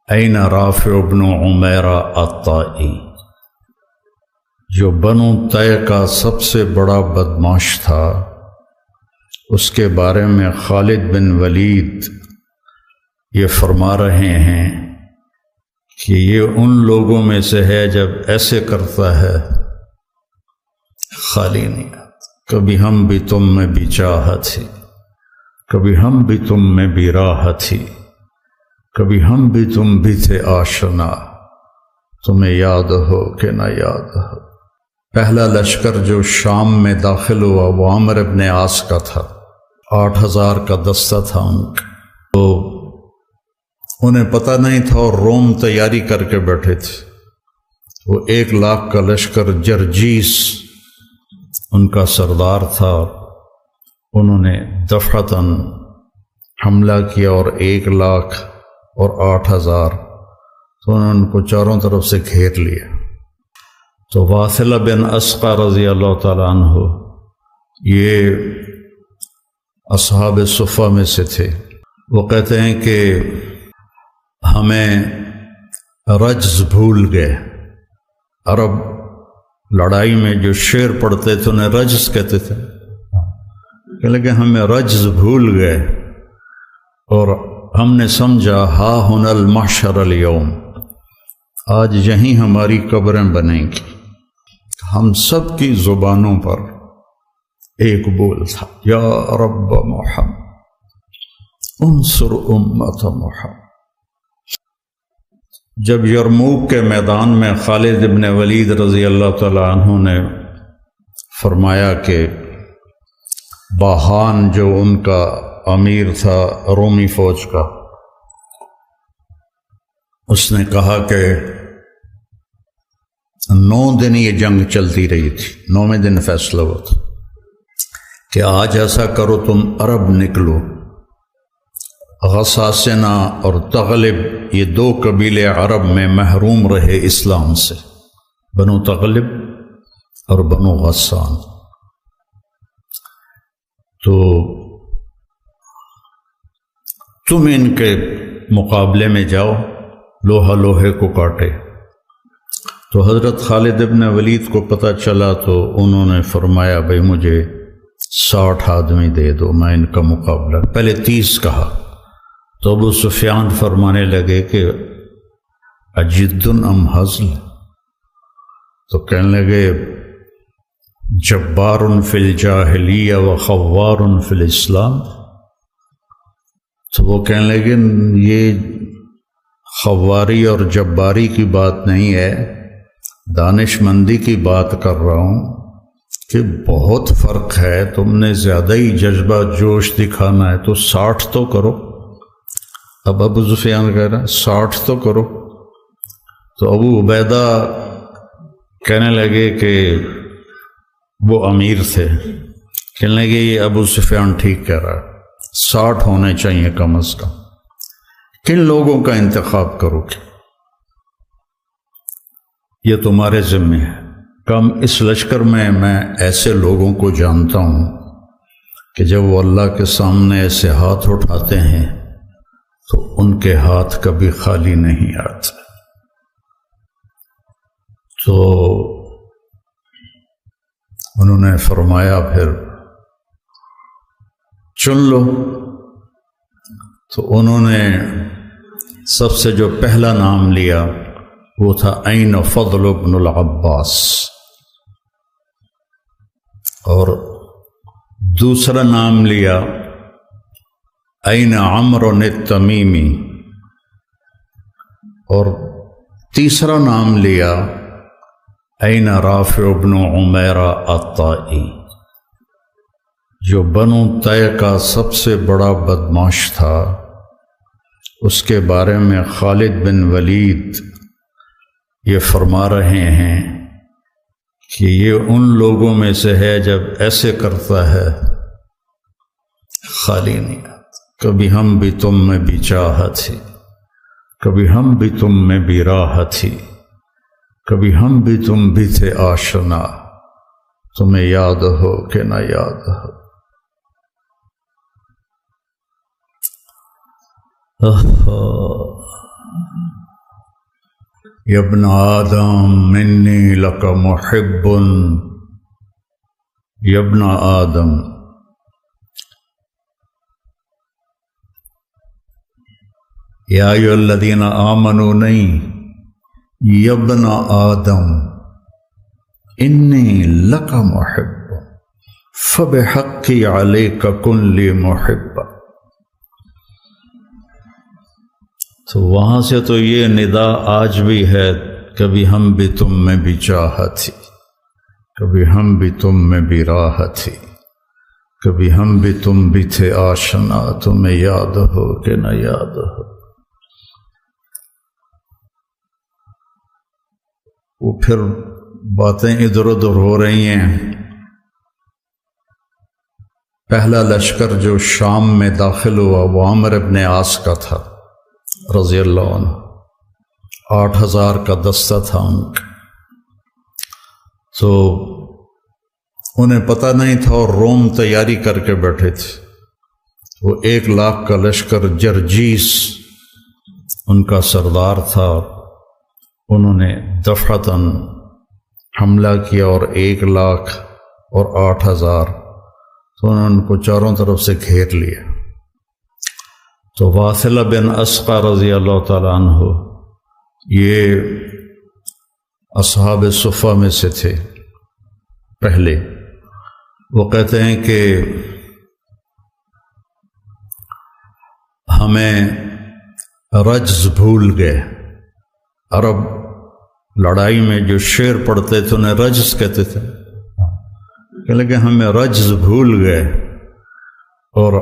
N رافع بن عمیرہ الطائی، جو بنو طے کا سب سے بڑا بدمعاش تھا، اس کے بارے میں خالد بن ولید یہ فرما رہے ہیں کہ یہ ان لوگوں میں سے ہے جب ایسے کرتا ہے خالی نہیں آتا، کبھی ہم بھی تم میں بھی چاہت تھی، کبھی ہم بھی تم میں بھی راحت تھی، کبھی ہم بھی تم بھی تھے آشنا، تمہیں یاد ہو کہ نہ یاد ہو۔ پہلا لشکر جو شام میں داخل ہوا وہ عامر ابن عاص کا تھا، 8000 کا دستہ تھا ان کا، تو انہیں پتہ نہیں تھا اور روم تیاری کر کے بیٹھے تھے۔ وہ 1,00,000 کا لشکر جرجیس ان کا سردار تھا، انہوں نے دفعتاً حملہ کیا اور 1,00,000 اور 8,000، تو انہوں نے ان کو چاروں طرف سے گھیر لیا۔ تو واصلہ بن اسقع رضی اللہ تعالیٰ عنہ یہ اصحاب صفہ میں سے تھے، وہ کہتے ہیں کہ ہمیں رجز بھول گئے۔ عرب لڑائی میں جو شعر پڑھتے تھے انہیں رجز کہتے تھے، لیکن ہمیں رجز بھول گئے اور ہم نے سمجھا ہا ہن المحشر اليوم، آج یہیں ہماری قبریں بنیں گی۔ ہم سب کی زبانوں پر ایک بول تھا، یا رب محمد انصر امت محمد۔ جب یرموک کے میدان میں خالد بن ولید رضی اللہ تعالیٰ عنہ نے فرمایا کہ باہان جو ان کا امیر تھا رومی فوج کا، اس نے کہا کہ 9 دن یہ جنگ چلتی رہی تھی، 9ویں دن فیصلہ ہوا تھا کہ آج ایسا کرو تم عرب نکلو، غساسنہ اور تغلب یہ 2 قبیلے عرب میں محروم رہے اسلام سے، بنو تغلب اور بنو غسان، تو تم ان کے مقابلے میں جاؤ، لوہا لوہے کو کاٹے۔ تو حضرت خالد ابن ولید کو پتہ چلا تو انہوں نے فرمایا بھئی مجھے 60 آدمی دے دو، میں ان کا مقابلہ، پہلے 30 کہا تو ابو سفیان فرمانے لگے کہ اجد ام ہزل، تو کہنے لگے جبار فی الجاہلیہ و خوار فی الاسلام، تو وہ کہنے لگے یہ خواری اور جباری کی بات نہیں ہے، دانش مندی کی بات کر رہا ہوں کہ بہت فرق ہے، تم نے زیادہ ہی جذبہ جوش دکھانا ہے تو 60 تو کرو۔ اب ابو سفیان کہہ رہا 60 تو کرو، تو ابو عبیدہ کہنے لگے کہ وہ امیر تھے، کہنے لگے یہ ابو سفیان ٹھیک کہہ رہا ہے، 60 ہونے چاہیے کم از کم، کن لوگوں کا انتخاب کرو گے؟ یہ تمہارے ذمہ ہے۔ کم اس لشکر میں ایسے لوگوں کو جانتا ہوں کہ جب وہ اللہ کے سامنے ایسے ہاتھ اٹھاتے ہیں تو ان کے ہاتھ کبھی خالی نہیں آتے۔ تو انہوں نے فرمایا پھر چن لو، تو انہوں نے سب سے جو پہلا نام لیا وہ تھا عین فضل بن العباس، اور دوسرا نام لیا عین عمرو التمیمی، اور تیسرا نام لیا عین رافع بن عمیرہ الطائی، جو بنو طے کا سب سے بڑا بدمعاش تھا، اس کے بارے میں خالد بن ولید یہ فرما رہے ہیں کہ یہ ان لوگوں میں سے ہے جب ایسے کرتا ہے خالی نہیں آتا، کبھی ہم بھی تم میں بھی چاہت تھی، کبھی ہم بھی تم میں بھی راحت تھی، کبھی ہم بھی تم بھی تھے آشنا، تمہیں یاد ہو کہ نہ یاد ہو۔ یا ابن آدم انی لک محب، یا ابن آدم، یا ایھا الذین آمنوا نہیں، یا ابن آدم انی لک محب فبحقی علیک کن لی محبا۔ تو وہاں سے تو یہ ندا آج بھی ہے، کبھی ہم بھی تم میں بھی چاہت تھی، کبھی ہم بھی تم میں بھی راحت تھی، کبھی ہم بھی تم بھی تھے آشنا، تمہیں یاد ہو کہ نہ یاد ہو۔ وہ پھر باتیں ادھر ادھر ہو رہی ہیں۔ پہلا لشکر جو شام میں داخل ہوا وہ عامر ابن عاص کا تھا رضی اللہ عنہ، 8000 کا دستہ تھا ان کا۔ تو انہیں پتہ نہیں تھا اور روم تیاری کر کے بیٹھے تھے۔ وہ 1,00,000 کا لشکر جرجیس ان کا سردار تھا، انہوں نے دفعتاً حملہ کیا اور 1,00,000 اور 8,000، تو انہوں نے ان کو چاروں طرف سے گھیر لیا۔ تو واثلہ بن اسقع رضی اللہ تعالیٰ عنہ یہ اصحاب صفہ میں سے تھے پہلے۔ وہ کہتے ہیں کہ ہمیں رجز بھول گئے۔ عرب لڑائی میں جو شعر پڑھتے تھے انہیں رجز کہتے تھے، لیکن ہمیں رجز بھول گئے اور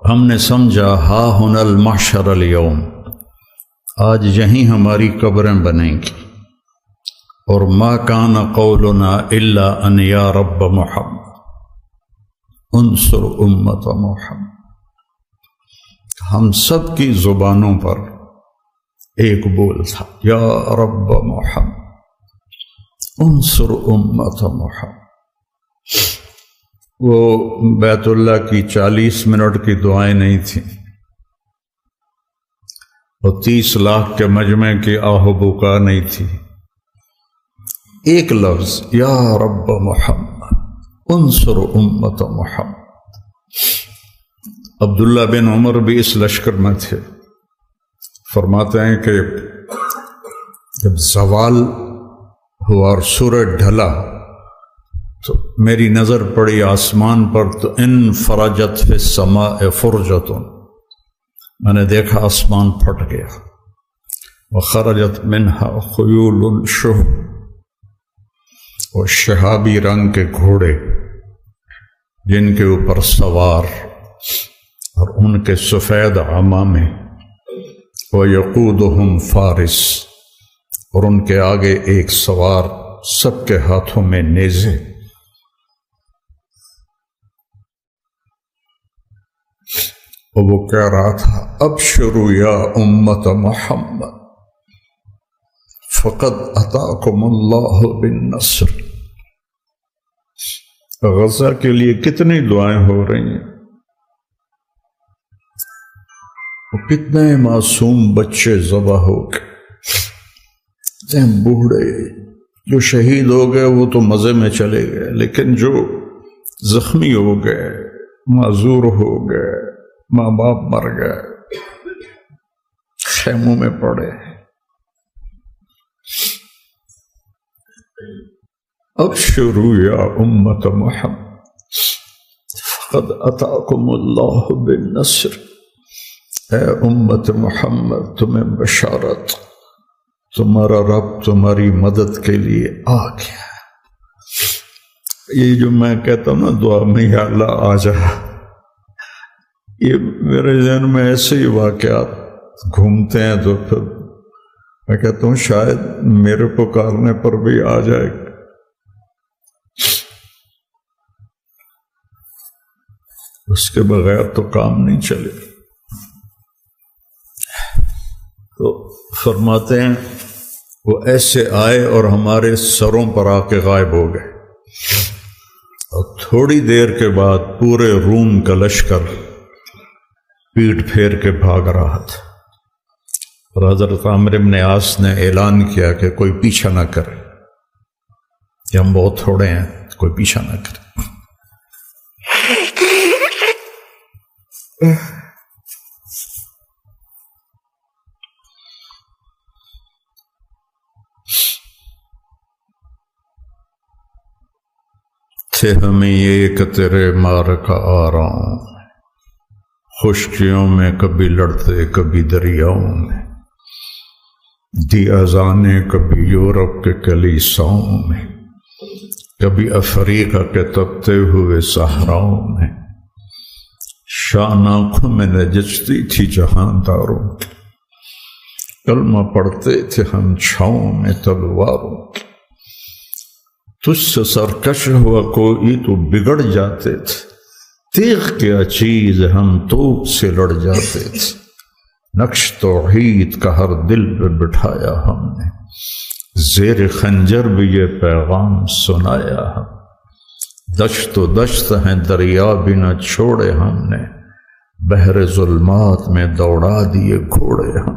ہم نے سمجھا ہا ہن المحشر اليوم، آج یہیں ہماری قبریں بنیں گی، اور ما کان قولنا الا ان یا رب محمد انصر امت محمد۔ ہم سب کی زبانوں پر ایک بول تھا، یا رب محمد انصر امت محمد۔ وہ بیت اللہ کی 40 منٹ کی دعائیں نہیں تھیں، اور 30 لاکھ کے مجمع کی آہ و بکا نہیں تھی، ایک لفظ یا رب محمد انصر امت محمد۔ عبداللہ بن عمر بھی اس لشکر میں تھے۔ فرماتے ہیں کہ جب زوال ہوا اور سورج ڈھلا تو میری نظر پڑی آسمان پر، تو ان فرجت فی السماء فرجۃ، میں نے دیکھا آسمان پھٹ گیا، وخرجت منها خیول شہب، اور شہابی رنگ کے گھوڑے جن کے اوپر سوار اور ان کے سفید عمامے، وَيَقُودُهُمْ فارس، اور ان کے آگے ایک سوار، سب کے ہاتھوں میں نیزے۔ اور وہ کہہ رہا تھا ابشروا یا امت محمد فقد اتاکم اللہ بالنصر۔ غزہ کے لیے کتنی دعائیں ہو رہی ہیں، کتنے معصوم بچے ذبح ہو گئے، بوڑھے جو شہید ہو گئے وہ تو مزے میں چلے گئے، لیکن جو زخمی ہو گئے، معذور ہو گئے، ماں باپ مر گئے، خیموں میں پڑے۔ ابشروا یا امت محمد فقد اتاکم اللہ بالنصر۔ اے امت محمد تمہیں بشارت، تمہارا رب تمہاری مدد کے لیے آ گیا۔ یہ جو میں کہتا ہوں نا دعا میں یا اللہ آ جا، یہ میرے ذہن میں ایسے ہی واقعات گھومتے ہیں، تو پھر میں کہتا ہوں شاید میرے پکارنے پر بھی آ جائے۔ اس کے بغیر تو کام نہیں چلے۔ تو فرماتے ہیں وہ ایسے آئے اور ہمارے سروں پر آ کے غائب ہو گئے، اور تھوڑی دیر کے بعد پورے روم کا لشکر پیٹ پھیر کے بھاگ رہا تھا۔ اور حضرت عامر بن عاص نے اعلان کیا کہ کوئی پیچھا نہ کرے کہ ہم بہت تھوڑے ہیں، کوئی پیچھا نہ کرے۔ تھے ہمیں یہ کہ تیرے مار کا آرام، خشکیوں میں کبھی لڑتے کبھی دریاؤں میں، دی اذانیں کبھی یورپ کے کلیساؤں میں، کبھی افریقہ کے تپتے ہوئے صحراؤں میں، شان آنکھوں میں نجچتی تھی جہانداروں کی، کلمہ پڑھتے تھے ہم چھاؤں میں تلواروں کی، تجھ سے سرکش ہوا کوئی تو بگڑ جاتے تھے، تیغ کیا چیز ہم توپ سے لڑ جاتے تھے، نقش توحید کا ہر دل پہ بٹھایا ہم نے، زیر خنجر بھی یہ پیغام سنایا ہم، دشت و دشت ہیں دریا بھی نہ چھوڑے ہم نے، بحر ظلمات میں دوڑا دیے گھوڑے ہم۔